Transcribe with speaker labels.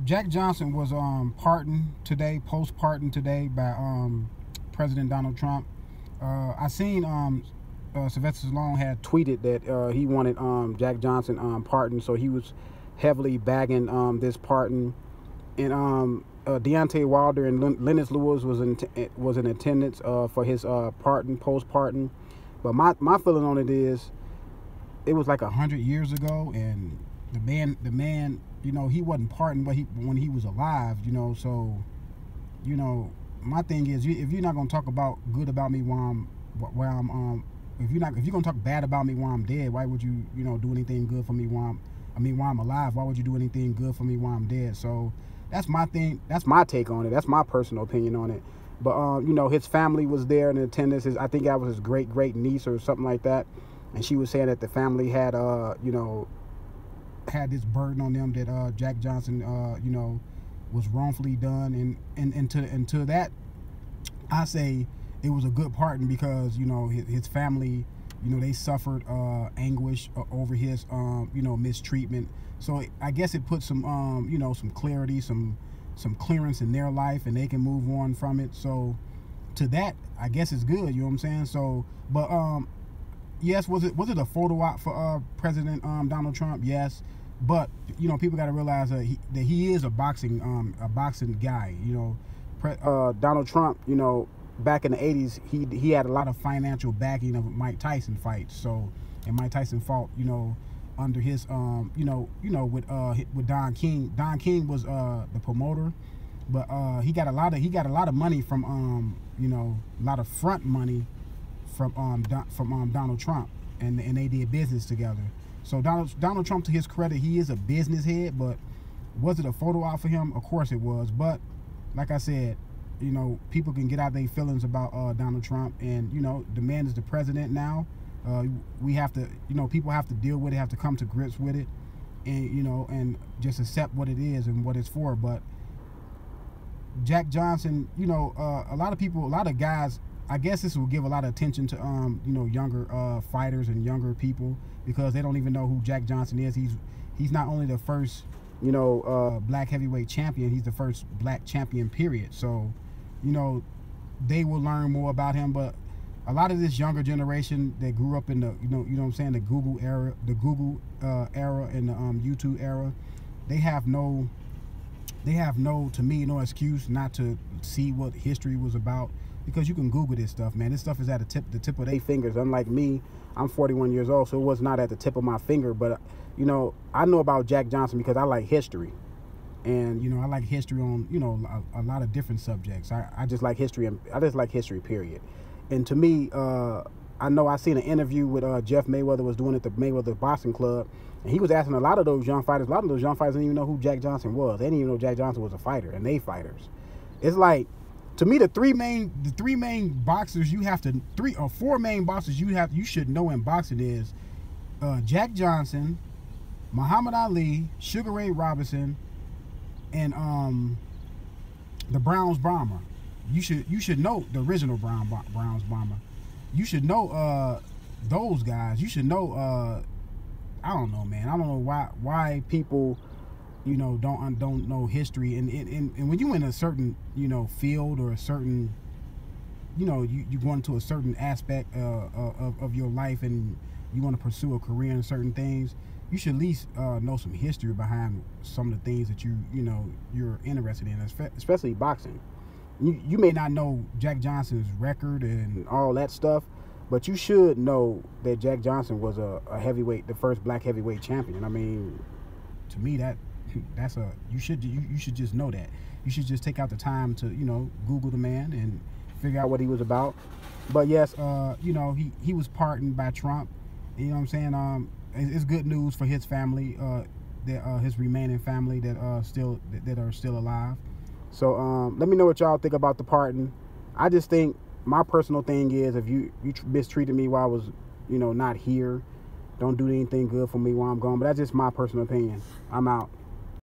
Speaker 1: Jack Johnson was pardoned today, post-pardoned today by President Donald Trump. I seen Sylvester Stallone had tweeted that he wanted Jack Johnson pardoned, so he was heavily bagging this pardon. And Deontay Wilder and Lennox Lewis was in attendance for his pardon, post-pardon. But my feeling on it is, it was like 100 years ago, and the man, you know, he wasn't pardoned, but when he was alive, you know. So, you know, my thing is, if you're not gonna talk good about me if you're gonna talk bad about me while I'm dead, why would you do anything good for me while I'm alive? Why would you do anything good for me while I'm dead? So that's my thing. That's my take on it. That's my personal opinion on it. But you know, his family was there in attendance. I think that was his great niece or something like that, and she was saying that the family had had this burden on them that Jack Johnson was wrongfully done, and to that I say it was a good pardon, because his family, they suffered anguish over his mistreatment. So I guess it put some some clarity, some clearance in their life, and they can move on from it. So to that, I guess it's good. You know what I'm saying? So, but yes, was it a photo op for President Donald Trump? Yes, but people got to realize that he is a boxing guy. Donald Trump, back in the 80s, he had a lot of financial backing of Mike Tyson fights. So, and Mike Tyson fought, under his with Don King. Don King was the promoter, but he got a lot of money from a lot of front money from Donald Trump, and they did business together. So Donald Trump, to his credit, he is a business head, but was it a photo op for him? Of course it was. But like I said, people can get out their feelings about Donald Trump, and the man is the president now. We have to, people have to deal with it, have to come to grips with it, and and just accept what it is and what it's for. But Jack Johnson, a lot of guys, I guess this will give a lot of attention to younger fighters and younger people, because they don't even know who Jack Johnson is. He's not only the first black heavyweight champion, he's the first black champion, period. So they will learn more about him. But a lot of this younger generation that grew up in the what I'm saying, the Google era and the YouTube era, they have no, to me, no excuse not to see what history was about, because you can Google this stuff, man. This stuff is at the tip of their fingers. Unlike me, I'm 41 years old, so it was not at the tip of my finger. But I know about Jack Johnson because I like history, and I like history on a lot of different subjects. I just like history, and I just like history, period. And to me, I know I seen an interview with Jeff Mayweather was doing at the Mayweather Boxing Club, and he was asking a lot of those young fighters. A lot of those young fighters didn't even know who Jack Johnson was. They didn't even know Jack Johnson was a fighter, and they fighters. It's like, to me, the three main boxers you have to, four main boxers you should know in boxing is Jack Johnson, Muhammad Ali, Sugar Ray Robinson, and the Browns Bomber. You should know the original Browns Bomber. You should know those guys. You should know I don't know, man. I don't know why people don't know history, and when you in a certain field, or a certain you go into a certain aspect of your life, and you want to pursue a career in certain things, you should at least know some history behind some of the things that you're interested in, especially boxing. You may not know Jack Johnson's record and all that stuff, but you should know that Jack Johnson was a heavyweight, the first black heavyweight champion. I mean, to me, that's you should just know that. You should just take out the time to Google the man and figure out what he was about. But yes, he was pardoned by Trump. You know what I'm saying? It's good news for his family, his remaining family that are still alive. So let me know what y'all think about the pardon. I just think, my personal thing is, if you mistreated me while I was not here, don't do anything good for me while I'm gone. But that's just my personal opinion. I'm out.